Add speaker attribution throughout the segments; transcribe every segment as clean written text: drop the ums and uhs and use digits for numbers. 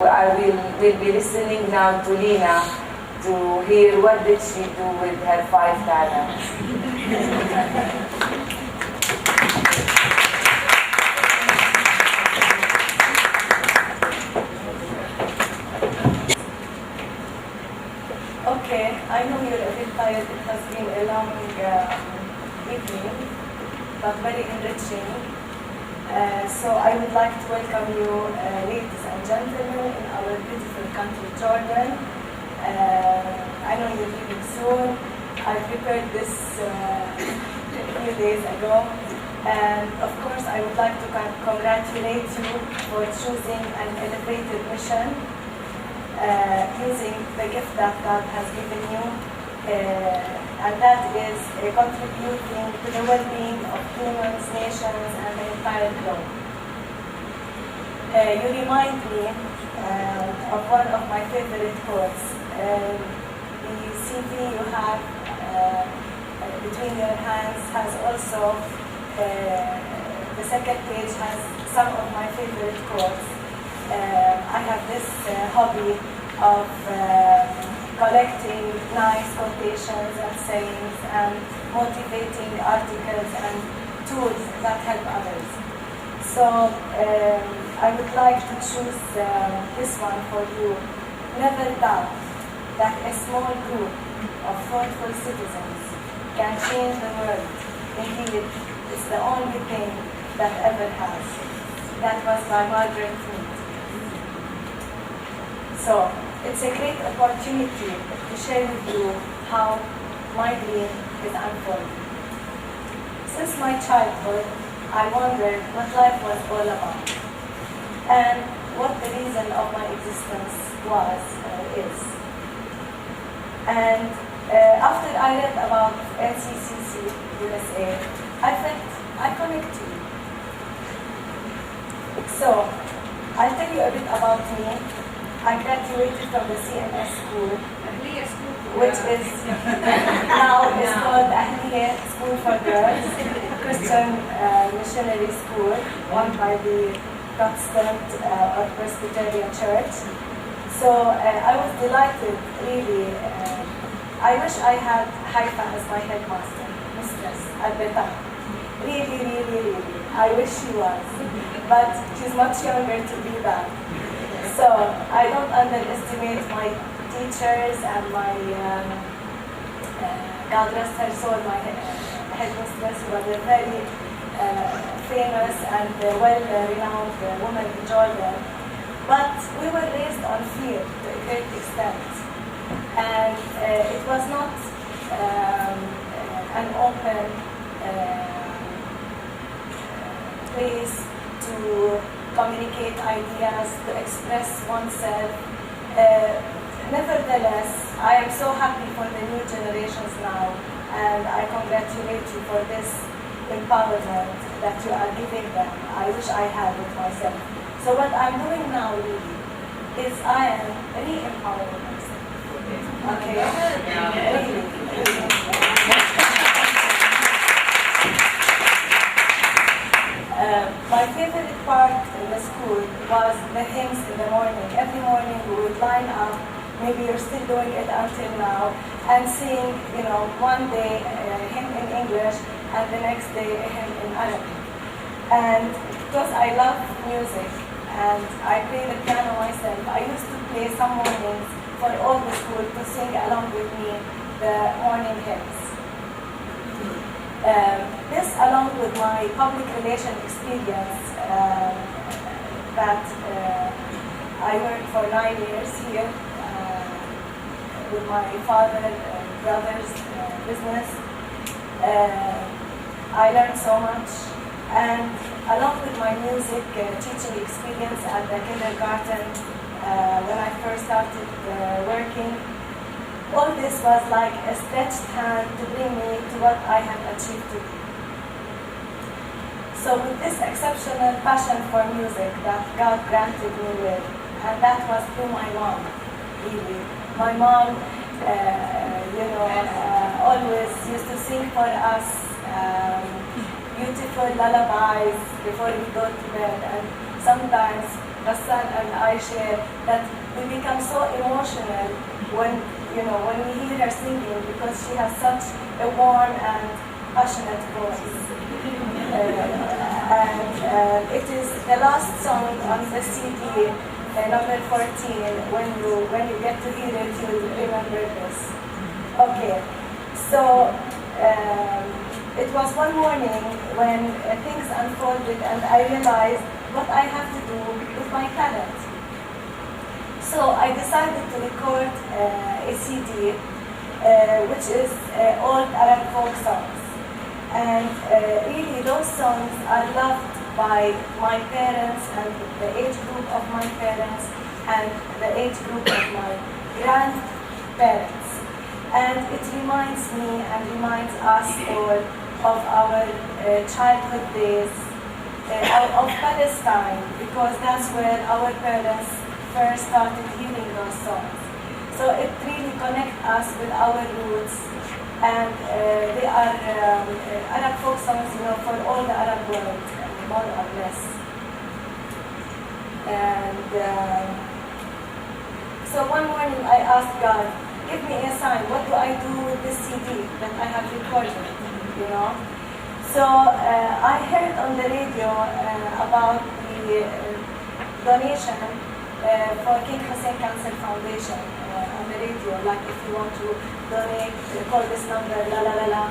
Speaker 1: I will be listening now to Lina to hear what did she do with her 5 talents.
Speaker 2: Okay, I know you're a bit tired. It has been a long evening, but very enriching. So I would like to welcome you, ladies and gentlemen, in our beautiful country, Jordan. I know you're leaving soon. I prepared this a few days ago. And of course, I would like to congratulate you for choosing an elevated mission, using the gift that God has given you, and that is contributing to the well-being of humans, nations, and the entire globe. You remind me of one of my favorite quotes. The CV you have between your hands has also, the second page has some of my favorite quotes. I have this hobby of collecting nice quotations and sayings and motivating articles and tools that help others. So I would like to choose this one for you. Never doubt that a small group of thoughtful citizens can change the world. Indeed, it's the only thing that ever has. That was by Margaret Mead. So, it's a great opportunity to share with you how my dream is unfolding. Since my childhood, I wondered what life was all about and what the reason of my existence was or is. And after I read about NCCC USA, I felt I connect to you. So, I'll tell you a bit about me. I graduated from the CMS school, which is now is called Ahliya School for Girls, Christian missionary school, run by the Protestant or Presbyterian Church. So I was delighted, really. I wish I had Haifa as my headmaster, mistress, at the time. Really, really, really. I wish she was. But she's much younger to be that. So I don't underestimate my teachers and my, God rest her soul, my headmistress, who was a very famous and well-renowned woman in Jordan. But we were raised on fear to a great extent. And it was not an open place to communicate ideas, to express oneself. Nevertheless, I am so happy for the new generations now, and I congratulate you for this empowerment that you are giving them. I wish I had it myself. So what I'm doing now really is I am re-empowering myself. Okay? My favorite part in the school was the hymns in the morning. Every morning we would line up, maybe you're still doing it until now, and sing, one day a hymn in English and the next day a hymn in Arabic. And because I love music and I play the piano myself, I used to play some mornings for all the school to sing along with me the morning hymns. This, along with my public relation experience, that I worked for 9 years here with my father and brother's business, I learned so much. And along with my music teaching experience at the kindergarten, when I first started working, all this was like a stretched hand to bring me to what I have achieved today. So with this exceptional passion for music that God granted me with, and that was through my mom, really. My mom, always used to sing for us beautiful lullabies before we go to bed, and sometimes Hassan and I share, that we become so emotional when when we hear her singing, because she has such a warm and passionate voice. And it is the last song on the CD, number 14. When you get to hear it, you'll remember this. Okay, so it was one morning when things unfolded, and I realized what I have to do with my talent. So I decided to record a CD, which is old Arab folk songs. And really those songs are loved by my parents and the age group of my parents and the age group of my grandparents. And it reminds me and reminds us all of our childhood days of Palestine, because that's where our parents first started hearing those songs. So it really connects us with our roots, and they are Arab folk songs, for all the Arab world, more or less. And so one morning I asked God, give me a sign. What do I do with this CD that I have recorded? So I heard on the radio about the donation for King Hussein Cancer Foundation on the radio, like if you want to donate, call this number, la la la la.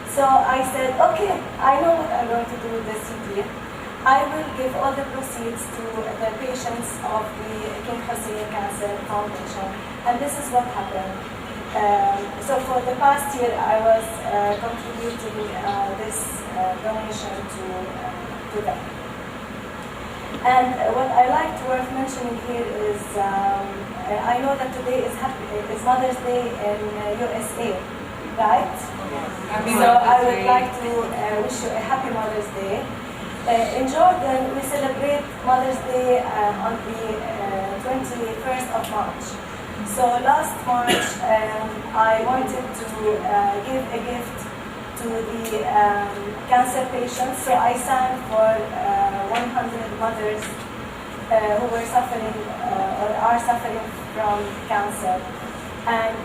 Speaker 2: So I said, okay, I know what I'm going to do with the CD. I will give all the proceeds to the patients of the King Hussein Cancer Foundation, and this is what happened. So for the past year, I was contributing this donation to them. And what I liked worth mentioning here is, I know that today is Mother's Day in USA, right? So I would like to wish you a happy Mother's Day. In Jordan, we celebrate Mother's Day on the 21st of March. So last March, I wanted to give a gift to the cancer patients. So I sang for 100 mothers who were suffering or are suffering from cancer. And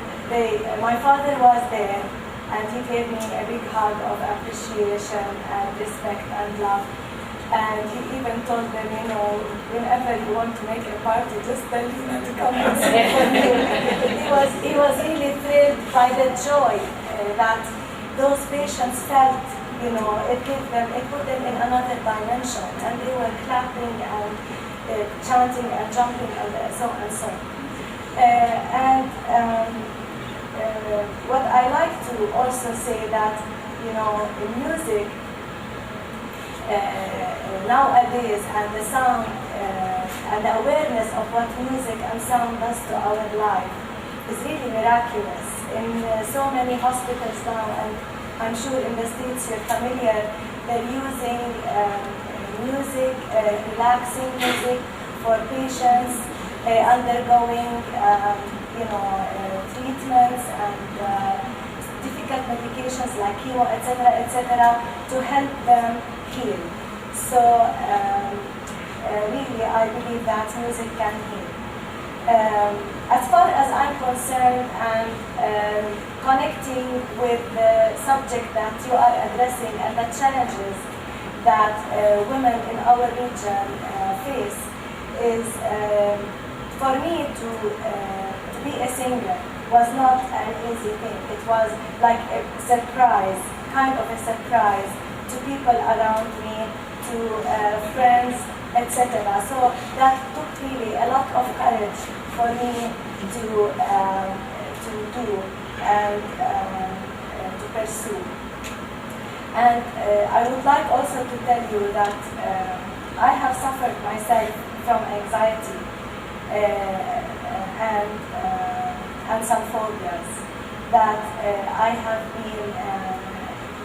Speaker 2: my father was there, and he gave me a big hug of appreciation and respect and love. And he even told them, whenever you want to make a party, just tell Lina to come and sing for you. He was really thrilled by the joy that those patients felt. It put them in another dimension, and they were clapping and chanting and jumping and so and so. What I like to also say that, music nowadays, and the sound and the awareness of what music and sound does to our life is really miraculous. In so many hospitals now, and I'm sure in the States you're familiar, they're using music, relaxing music for patients undergoing treatments and difficult medications like chemo, etc., to help them heal. So really, I believe that music can heal. As far as I'm concerned, and connecting with the subject that you are addressing and the challenges that women in our region face, is for me to be a singer was not an easy thing. It was like a surprise, kind of a surprise to people around me, to friends, etc. So that took really a lot of courage for me to do and to pursue. And I would like also to tell you that I have suffered myself from anxiety and some phobias that I have been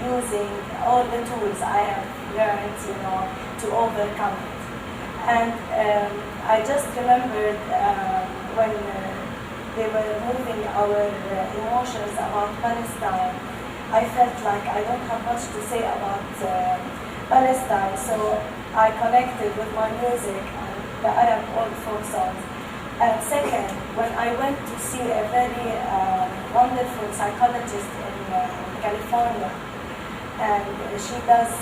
Speaker 2: using all the tools I have learned, to overcome it. And I just remembered when they were moving our emotions about Palestine, I felt like I don't have much to say about Palestine, so I connected with my music, and the Arab old folk songs. And second, when I went to see a very wonderful psychologist in California, and she does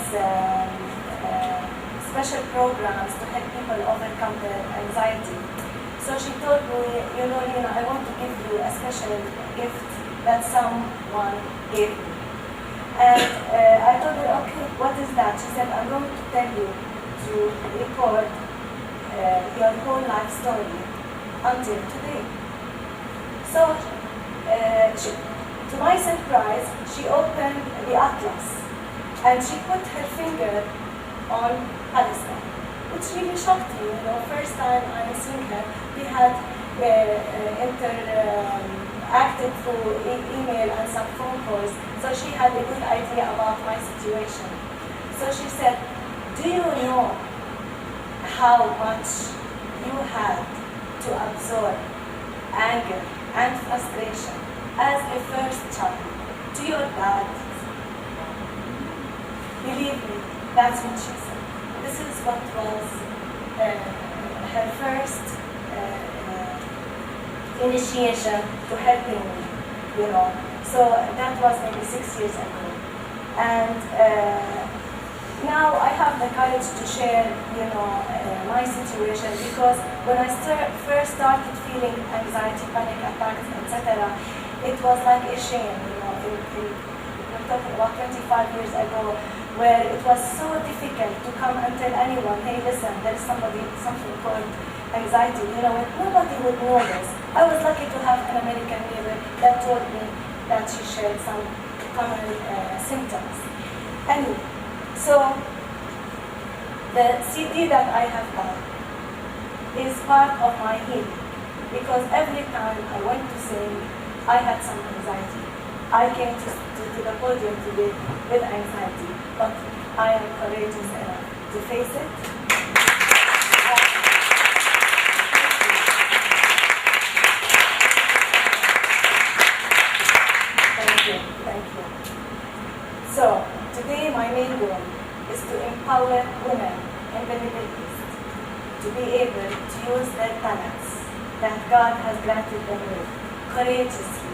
Speaker 2: special programs to help people overcome their anxiety. So she told me, you know, Lina, I want to give you a special gift that someone gave me. And I told her, okay, what is that? She said, I'm going to tell you to record your whole life story until today. So, to my surprise, she opened the atlas and she put her finger on Palestine, which really shocked me. You know, first time I seen her, we had interacted through email and some phone calls, so she had a good idea about my situation. So she said, do you know how much you had to absorb anger and frustration as a first child to your dad? Believe me, that's what she said. This is what was her first initiation to helping me, you know. So that was maybe 6 years ago. And now I have the courage to share, you know, my situation, because when I first started feeling anxiety, panic attacks, etc., it was like a shame, you know. We're talking about 25 years ago, where it was so difficult to come and tell anyone, hey, listen, there is something called anxiety, you know, nobody would know this. I was lucky to have an American neighbor that told me that she shared some common symptoms. Anyway, so the CD that I have done is part of my healing, because every time I went to sing, I had some anxiety. I came to the podium today with anxiety, but I am courageous enough to face it. Thank you. So, today my main goal is to empower women in the Middle East to be able to use their talents that God has granted them with courageously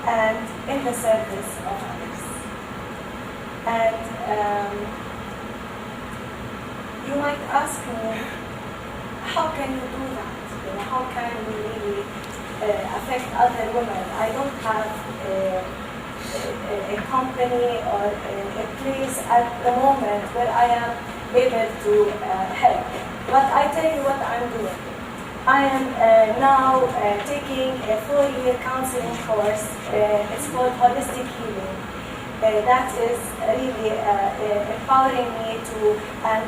Speaker 2: and in the service of others. And you might ask me, how can you do that? You know, how can we really affect other women? I don't have a company or a place at the moment where I am able to help. But I tell you what I'm doing. I am now taking a 4-year counseling course. It's called Holistic Healing. That is really empowering me to and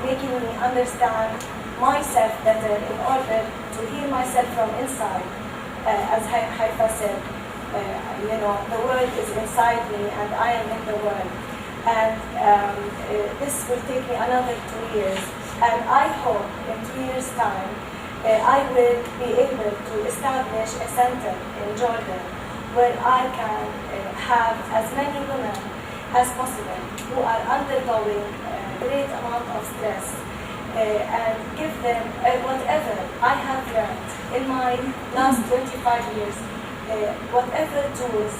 Speaker 2: making me understand myself better in order to heal myself from inside. As Haifa said, you know, the world is inside me and I am in the world. And this will take me another 2 years. And I hope in 2 years' time, I will be able to establish a center in Jordan where I can have as many women as possible who are undergoing a great amount of stress and give them whatever I have learned in my last 25 years, whatever tools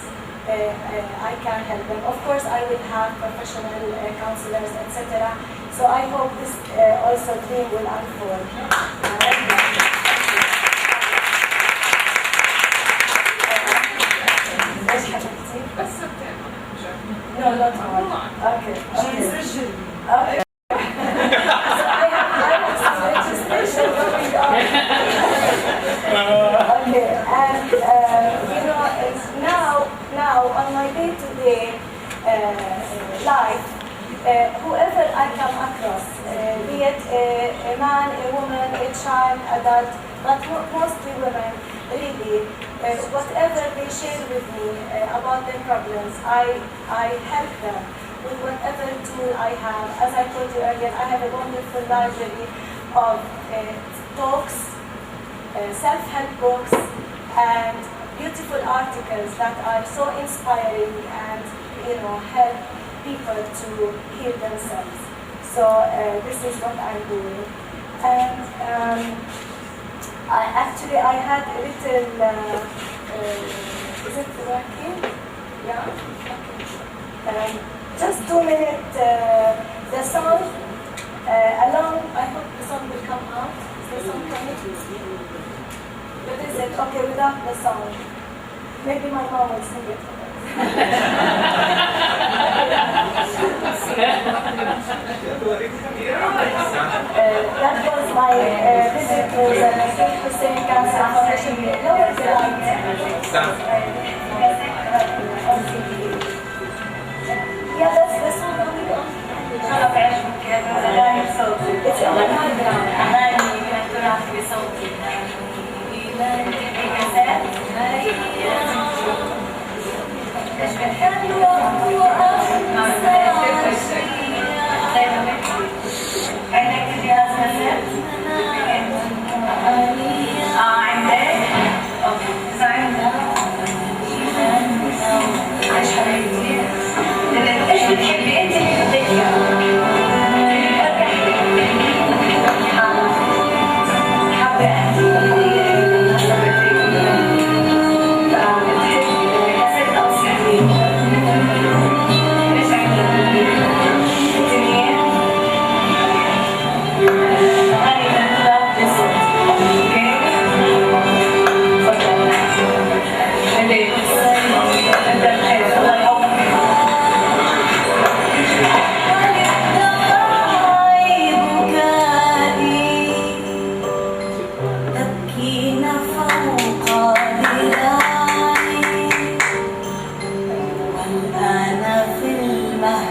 Speaker 2: I can help them. Of course, I will have professional counselors, etc. So I hope this also dream will unfold. No, not one. Okay. Okay. So I have some registration going on. Okay, and you know, it's now on my day-to-day life, whoever I come across, be it a man, a woman, a child, adult, but mostly women, really, whatever they share with me about their problems, I help them with whatever tool I have. As I told you earlier, I have a wonderful library of talks, self-help books, and beautiful articles that are so inspiring and, you know, help people to heal themselves. So this is what I'm doing. And I had a little, is it working? Yeah? Just 2 minutes, the song, along, I hope the song will come out. Is the song coming? What is it? Okay, without the song. Maybe my mom will sing it for us. That was my visit with the Sheikh Hussein Cancer Foundation. Lower the light. Yeah, that's the song that we do. It's on the background.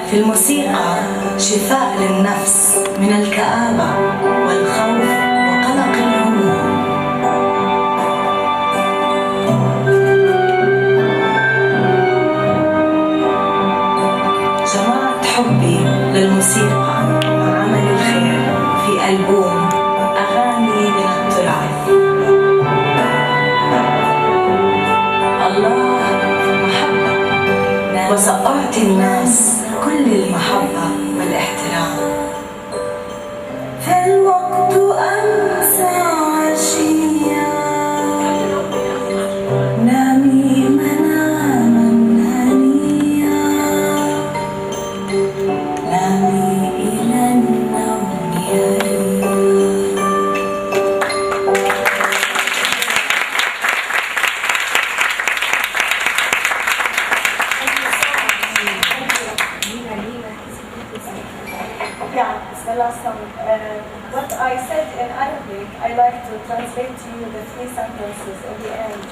Speaker 3: في الموسيقى شفاء للنفس من الكآبة والخوف وقلق الهموم. جمعت حبي للموسيقى وعمل الخير في ألبوم أغاني من التراث. الله محبة، وسأعطي الناس كل المحبة والاحترام. فالوقت أمسى عشيا، نامي مناما هنيا، نامي إلى النوم هنيا.
Speaker 2: Yeah, it's the last song. What I said in Arabic, I like to translate to you the 3 sentences in the end.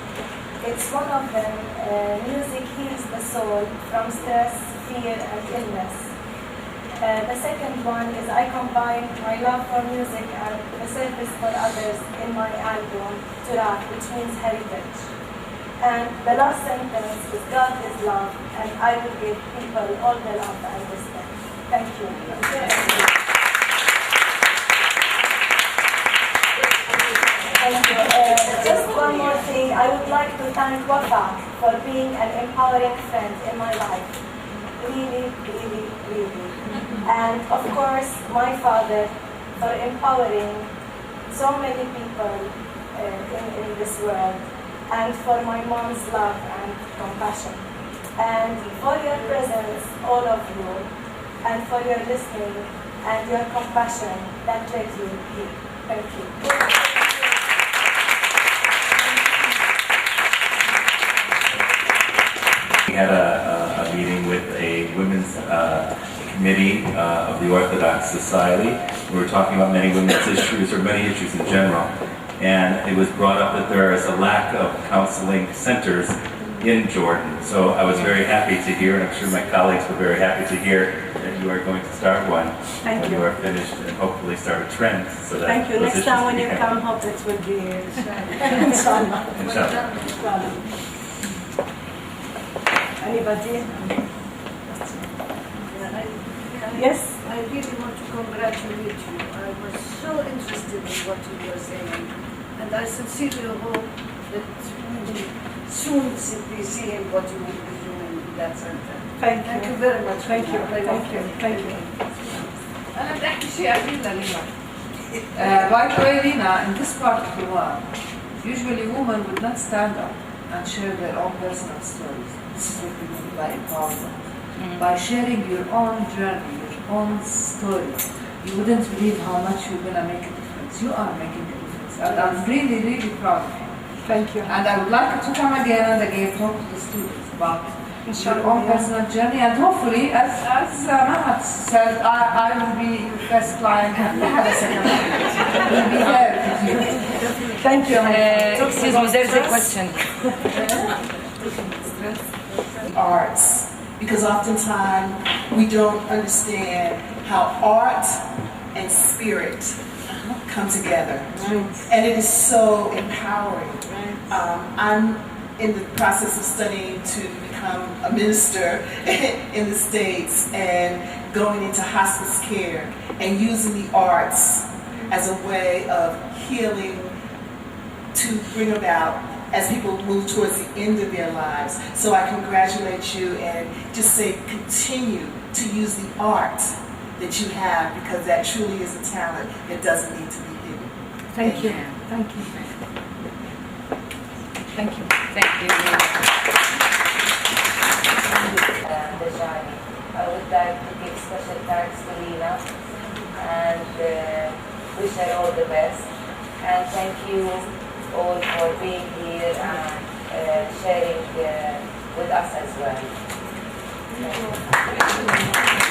Speaker 2: It's one of them, music heals the soul from stress, fear, and illness. The second one is I combine my love for music and the service for others in my album, Turat, which means heritage. And the last sentence is God is love, and I will give people all the love and respect. Thank you. Thank you. Just one more thing. I would like to thank Wafa for being an empowering friend in my life. Really, really, really. And of course, my father for empowering so many people in this world. And for my mom's love and compassion. And for your presence, all of you. And for your listening and your compassion that led you here. Thank you.
Speaker 4: We had a meeting with a women's committee of the Orthodox Society. We were talking about many women's issues, or many issues in general, and it was brought up that there is a lack of counseling centers in Jordan. So I was very happy to hear, and I'm sure my colleagues were very happy to hear, that you are going to start one when you are finished, and hopefully start a trend. So that
Speaker 2: thank you. Next time when you come, hope it will be inshallah.
Speaker 4: Inshallah.
Speaker 2: Anybody?
Speaker 5: Yes? I really want to congratulate you. I was so interested in what you were saying, and I sincerely hope that we will soon be seeing what you will be doing in that center.
Speaker 2: Thank you
Speaker 5: very much.
Speaker 2: Thank you. Thank you. Thank you.
Speaker 5: أنا بدي أحكي شيء قبل لينا.
Speaker 6: By the way, Lina, in this part of the world, usually women would not stand up and share their own personal stories. This is what we mean by empowerment. By sharing your own journey, your own story, you wouldn't believe how much you're going to make a difference. You are making a difference. And I'm really, really proud of you.
Speaker 2: Thank you.
Speaker 6: And I would like you to come again and again talk to the students about your own personal journey, and hopefully, as Mahat said, I will be your first client and we'll be there with you.
Speaker 2: Thank you.
Speaker 1: Excuse me, there's a question.
Speaker 7: Arts, because oftentimes we don't understand how art and spirit come together, and it is so empowering. I'm in the process of studying to become a minister in the States and going into hospice care and using the arts as a way of healing to bring about as people move towards the end of their lives. So I congratulate you and just say continue to use the art that you have, because that truly is a talent that doesn't need to be hidden.
Speaker 2: Thank you. Thank you. Thank you.
Speaker 1: Thank you. The journey. I would like to give special thanks to Lina and wish her all the best. And thank you all for being here and sharing with us as well. Thank you.